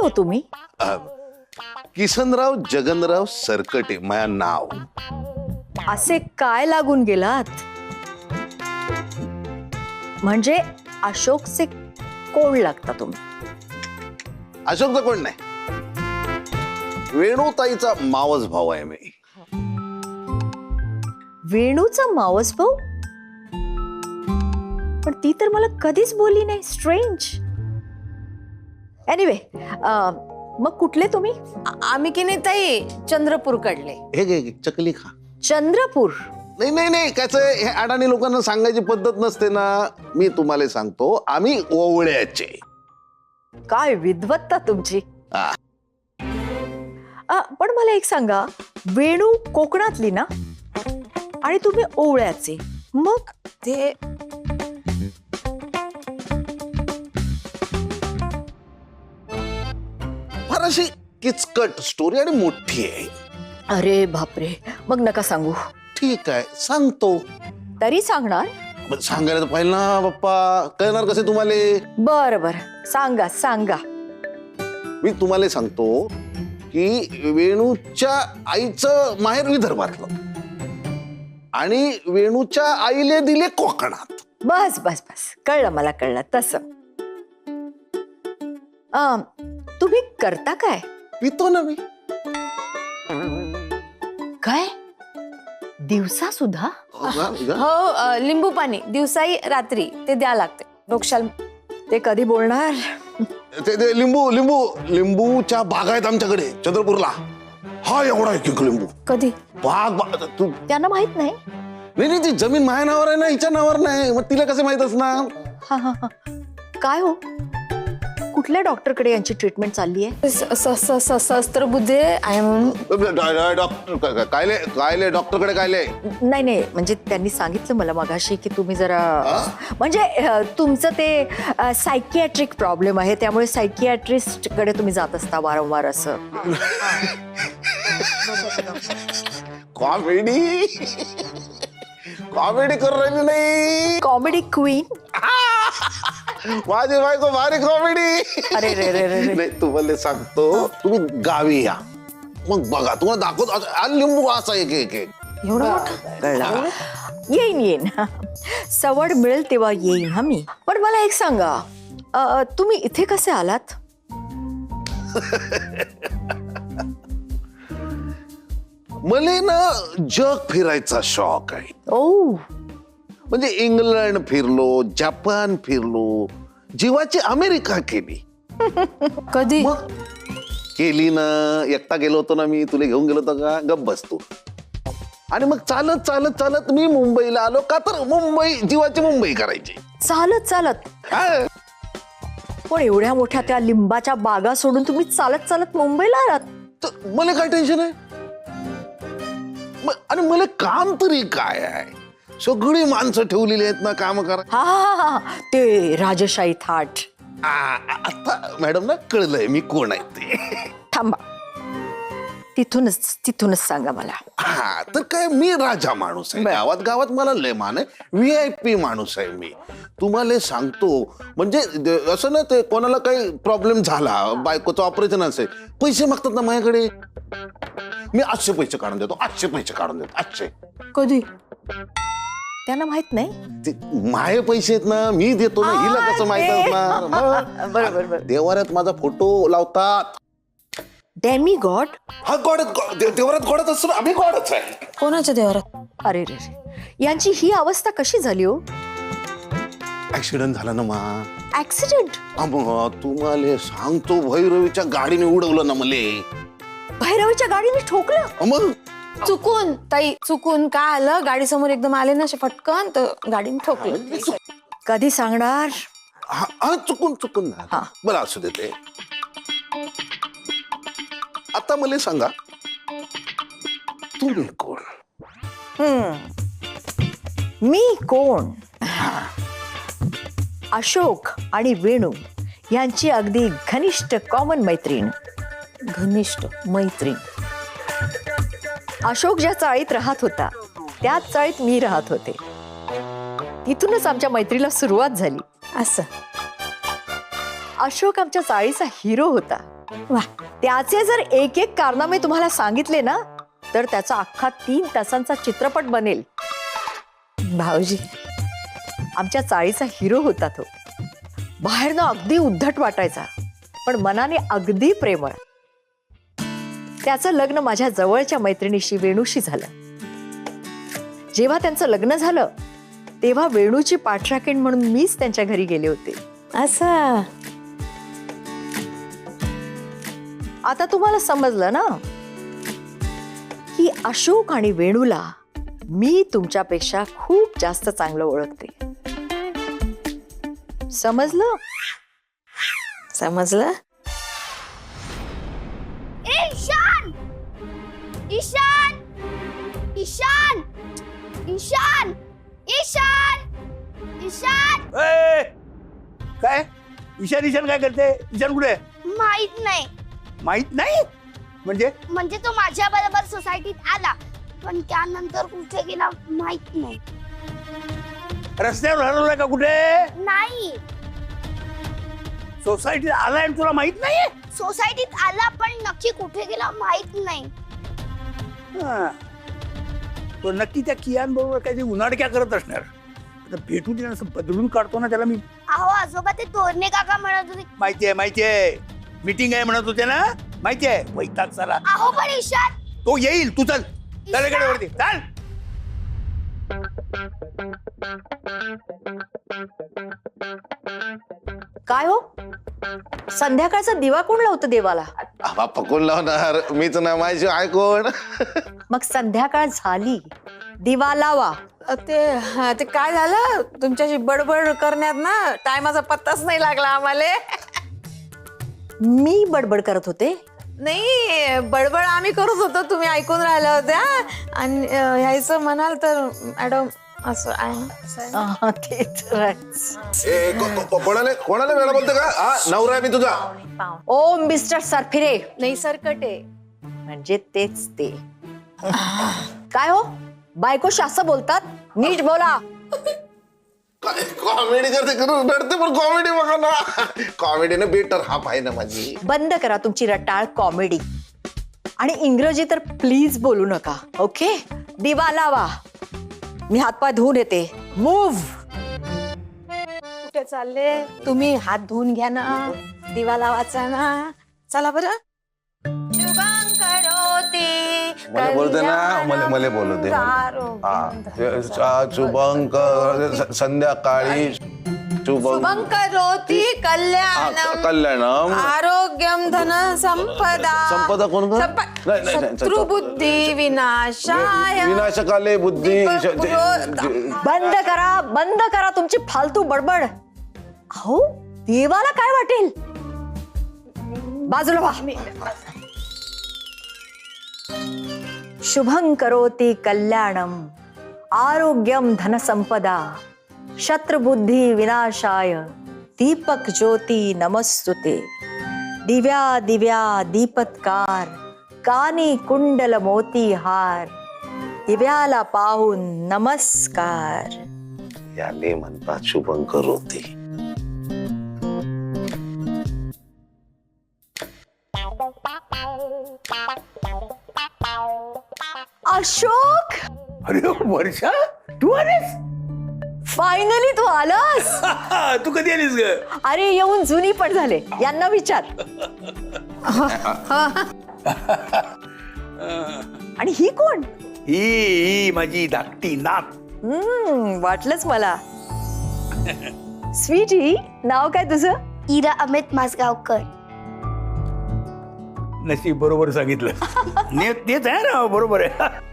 हो तुम्ही? किसनराव जगनराव सरकटे माझं नाव. असे काय लागून गेलात? म्हणजे अशोकचे कोण लागता तुम्ही? अशोकचा कोण नाही, वेणुताईचा मावस भाऊ आहे मी. वेणूचा मावस भाऊ? पण ती तर मला कधीच बोलली नाही. स्ट्रेंज. एनिवे, मग कुठले तुम्ही? आम्ही की नाही ताई चंद्रपूर कडले. हे घे चकली खा. चंद्रपूर? नाही नाही नाही, कसं आहे, हे अडाणी लोकांना सांगायची पद्धत नसते ना. मी तुम्हाला सांगतो, आम्ही ओवळ्याचे. काय विद्वत्ता तुमची. हा. पण मला एक सांगा, वेणू कोकणातली ना आणि तुम्ही ओवळ्याचे, मग ते फार अशी किचकट स्टोरी आणि मोठी आहे. अरे बापरे, मग नका सांगू. ठीक आहे, सांगतो. तरी सांगणार? पण सांगायला तर पाहिजे ना बाप्पा, कळणार कसे तुम्हाला. बरं बरं, सांगा सांगा. मी तुम्हाला सांगतो की वेणूच्या आईचं माहेर विदर्भातलं आणि वेणूच्या आईले दिले कोकणात. बस बस बस, कळलं मला, कळलं तसं. तुम्ही करता काय? पितो ना मी. काय दिवसा सुद्धा? हो, लिंबू पाणी दिवसाही रात्री ते द्या लागते डोक्षाल. ते कधी बोलणार? ते लिंबू लिंबू लिंबूच्या बागा आहेत आमच्याकडे चंद्रपूरला. हा एवढा एक लिंबू. कधी? बाग तू. त्यांना माहित नाही? नाही नाही, ती जमीन माझ्या नावावर आहे ना, हिच्या नावावर नाही. मग तिला कसं माहित असणार? हा हा हा. काय हो, कुठल्या डॉक्टरकडे यांची ट्रीटमेंट चालली आहे? सहस्त्रबुद्धे आहे म्हणून. डॉक्टर कायले कायले डॉक्टरकडे कायले? नाही नाही, म्हणजे त्यांनी सांगितलं मला मगाशी की तुम्ही जरा, म्हणजे तुमचं ते सायकियाट्रिक प्रॉब्लेम आहे, त्यामुळे सायकियाट्रिस्ट कडे तुम्ही जात असता वारंवार असं. कॉमेडी कॉमेडी करू राहिली नाही. Comedy queen. माझी बायको भारी कॉमेडी. अरे रे रे रे रे. नाही, तुम्हाला सांगतो, तुम्ही गावी या, मग बघा तुम्हाला दाखवतो. आणि लिंबू असा एक एक एक एवढं मोठं? कळलं. येईन येईन, सवड मिळेल तेव्हा येईन हा मी. पण मला एक सांगा, तुम्ही इथे कसे आलात? मला ना जग फिरायचा शौक आहे. ओ, म्हणजे इंग्लंड फिरलो, जपान फिरलो, जीवाची अमेरिका केली. कधी? मग केली ना, एकटा गेलो होतो ना मी, तुला घेऊन गेलो होतो का? गप्प बसतो. आणि मग चालत चालत चालत मी मुंबईला आलो का, तर मुंबई जीवाची मुंबई करायची. चालत चालत? हा. पण एवढ्या मोठ्या त्या लिंबाच्या बागा सोडून तुम्ही चालत चालत मुंबईला आलात? तर मला काय टेन्शन आहे? आणि मला काम तरी काय आहे? सगळी माणसं ठेवलेली आहेत ना काम करा. हा हा हा, ते राजशाही थाट. आता मॅडम ना कळलंय मी कोण आहे ते. थांबा, तिथूनच तिथूनच सांगा मला. हा, तर काय, मी राजा माणूस आहे. गावात गावात मला लय मान आहे. VIP माणूस आहे मी. तुम्हाला सांगतो, म्हणजे असं ना, ते कोणाला काही प्रॉब्लेम झाला, बायकोचं ऑपरेशन असेल, पैसे मागतात ना माझ्याकडे, मी 800 पैसे काढून देतो. 800 पैसे काढून देतो. 800. कधी? त्यांना माहित नाही? ते माझे पैसे आहेत ना, मी देतो ना. हिला कसं माहित असणार? बरोबर बरोबर. देवाऱ्यात माझा फोटो लावतात. Demi God? हा, गॉड. देवाऱ्यात गॉडच असतो ना, आम्ही गॉडच आहे. कोणाच्या देवारात? अरे रे रे, यांची ही अवस्था कशी झाली हो? ऍक्सिडेंट झाला ना मा. ऍक्सिडेंट? तुम्हाला सांगतो, भैरवीच्या गाडीने उडवलं ना मले. भैरवीच्या गाडीने ठोकलं? मग चुकून ताई, चुकून काय आलं, गाडी समोर एकदम आले ना असे फटकन, तर गाडीने ठोकलं. कधी सांगणार? हा, चुकून चुकून हा. बरं, असू देते. आता मला सांगा, तुम्ही कोण? मी कोण? अशोक आणि वेणू यांची अगदी घनिष्ठ कॉमन मैत्रीण. घनिष्ठ मैत्रीण. अशोक ज्या चाळीत राहत होता त्याच चाळीत मी राहत होते. तिथूनच आमच्या मैत्रीला सुरुवात झाली. असं? अशोक आमच्या चाळीचा हिरो होता. वा. त्याचे जर एक एक कारनामे तुम्हाला सांगितले ना तर त्याचा अख्खा 3 तासांचा चित्रपट बनेल. भाऊजी आमच्या चाळीचा हिरो होता तो. बाहेरनं अगदी उद्धट वाटायचा पण मनाने अगदी प्रेमळ. त्याचं लग्न माझ्या जवळच्या मैत्रिणीशी वेणूशी झालं. जेव्हा त्यांचं लग्न झालं तेव्हा वेणूची पाठराखीण म्हणून मीच त्यांच्या घरी गेले होते. असं आता तुम्हाला समजलं ना की अशोक आणि वेणूला मी तुमच्यापेक्षा खूप जास्त चांगलं ओळखते. समजलं? समजलं. ईशान ईशान ईशान ईशान ईशान ईशान काय ईशान ईशान काय करते? ईशान कुठे? माहित नाही. माहित नाही म्हणजे? म्हणजे तो माझ्या बरोबर सोसायटीत आला पण त्यानंतर कुठे गेला माहित नाही. रस्त्यावर हरवलाय का कुठे? नाही. सोसायटीत आलाय आणि तुला माहित नाही? सोसायटीत आला पण नक्की कुठे गेला माहित नाही. तो नक्की त्या कियान बरोबर काही उन्हाडक्या करत असणार. आता भेटू दे ना, असं बदलून काढतो ना त्याला मी. अहो आजोबा ते तोरणे काका म्हणत होते. माहितीये मीटिंग आहे म्हणत होते ना. माहितीये वैताग साला. अहो पण ईशान तो येईल. तू चल त्याच्याकडे वरती चाल. काय हो संध्याकाळचा दिवा कोण लावतं देवाला? आबा पकून लावणार मीच ना, माझी ऐकून. मग संध्याकाळ झाली दिवा लावा. ते काय झालं तुमच्याशी बडबड करण्यात ना टायमाचा पत्ताच नाही लागला आम्हाला. मी बडबड करत होते. नाही बडबड आम्ही करत होतो तुम्ही ऐकून राहिल्या होत्या. आणि ह्याचं म्हणाल तर मॅडम असं आहे. ते तर आहेच. कोणाला वेळा बोलते का? हा नवरा आहे मी तुझा. ओ मिस्टर सरफिरे. नाही सरकटे म्हणजे तेच ते. काय हो बायकोशी असं बोलतात? नीट बोला. कॉमेडी करते रडते पण कॉमेडी बघा ना. कॉमेडीने बेटर हाफ आहे ना माझी. बंद करा तुमची रटाळ कॉमेडी आणि इंग्रजी तर प्लीज बोलू नका. ओके दिवा लावा. मी हातपाय धुवून येते. मूव्ह. कुठे चालले तुम्ही? हात धुवून घ्या ना. दिवा लावायचा ना. चला बरं. शुभं करोति मला बोलते ना. मला बोलू दे. शुभंकर संध्याकाळी शुभं करोति कल्याणं कल्याणम आरोग्यम धन संपदा. संपदा कोण कर? नाही. शत्रु बुद्धी विनाशाय विनाशकाले बुद्धी. बंद करा तुमची फालतू बडबड. अहो देवाला काय वाटेल? बाजूला व्हा. शुभं करोति कल्याणम आरोग्यम धनसंपदा शत्रुबुद्धी विनाशाय दीपक ज्योती नमस्तुते. दिव्या दिव्या दीपत्कार कानी कुंडल मोती हार दिव्याला पाहून नमस्कार. याले म्हणतात शुभंकर होते. अशोक अरे वर्षा तू आलीस? फायनली तू आलास. तू कधी आलीस ग? अरे येऊन जुनी पण झाले. यांना विचार. आणि ही कोण? ही माझी धाकटी नात. वाटलंच मला. स्वीटी नाव काय तुझं? इरा अमित मासगावकर. नशीब बरोबर सांगितलं. तेच आहे ना बरोबर आहे.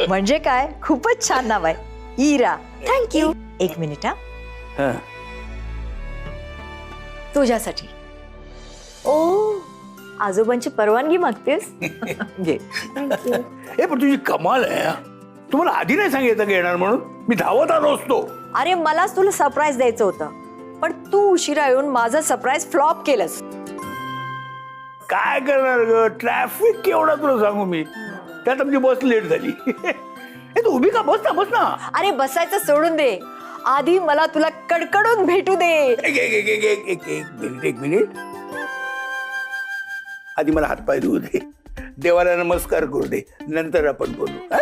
म्हणजे काय खूपच छान नाव आहे. इरा. थँक्यू. एक मिनिट हा. हं. तुझ्यासाठी. ओ आजोबांची परवानगी मागतेस? घे. हे पण तुझी कमाल आहे. तुम्हाला आधी नाही सांगितलं का येणार म्हणून? मी धावत आलो असतो. अरे मलाच तुला सरप्राईज द्यायचं होतं पण तू उशिरा येऊन माझं सरप्राईज फ्लॉप केलंस. काय करणार ग? ट्रॅफिक केवढा तुला सांगू मी. त्यात आमची बस लेट झाली. हे तू उभी का? बस ना. अरे बसायचं सोडून दे. आधी मला तुला कडकडून भेटू दे. एक मिनिट. आधी मला हातपाय धुवू दे, देवाला नमस्कार करू दे, नंतर आपण बोलू. हा?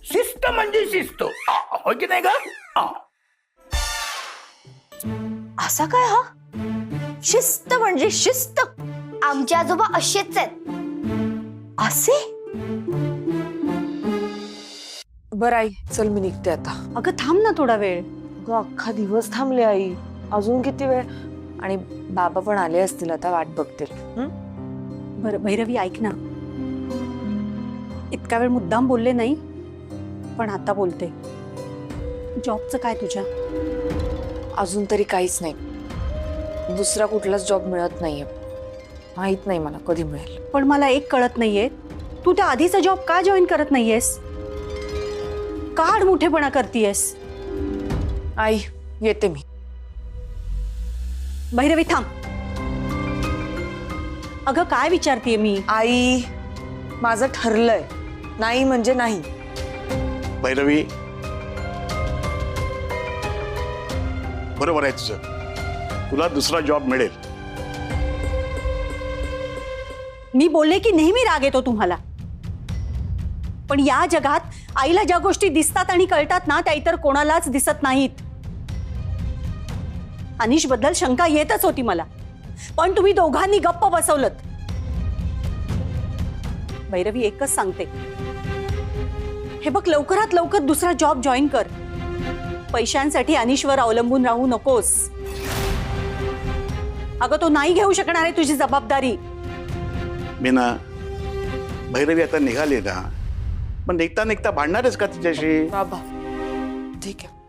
शिस्त म्हणजे शिस्त, हो की नाही का? असा काय हा? शिस्त म्हणजे शिस्त आमचे आजोबा असेच आहेत. असे? बरं आई, चल मी निघते आता. अगं थांब ना थोडा वेळ. अगं अख्खा दिवस थांबले आई, अजून किती वेळ? आणि बाबा पण आले असतील, आता वाट बघतील. बरं भैरवी ऐक ना, इतका वेळ मुद्दाम बोलले नाही, पण आता बोलते. जॉबचं काय तुझ्या? अजून तरी काहीच नाही. दुसरा कुठलाच जॉब मिळत नाहीये. माहित नाही मला कधी मिळेल. पण मला एक कळत नाहीये, तू त्या आधीचा जॉब का जॉईन करत नाहीयेस? का आडमुठेपणा करतीयेस? आई येते मी. भैरवी थांब. अगं काय विचारतीये मी? आई माझं ठरलंय, नाही म्हणजे नाही. भैरवी, बरोबर आहे तुझं, तुला दुसरा जॉब मिळेल. मी बोलले की नेहमी राग येतो तुम्हाला, पण या जगात आईला ज्या गोष्टी दिसतात आणि कळतात ना, त्या इतर कोणालाच दिसत नाहीत. अनिश बद्दल शंका येतच होती मला, पण तुम्ही दोघांनी गप्प बसवलत. भैरवी एकच सांगते, हे बघ लवकरात लवकर दुसरा जॉब जॉईन कर. पैशांसाठी अनिशवर अवलंबून राहू नकोस. अगं तो नाही घेऊ शकणार आहे तुझी जबाबदारी. मीना, भैरवी आता निघाली ना, पण निघता निघता भांडणारच का तिच्याशी? बाबा ठीक आहे.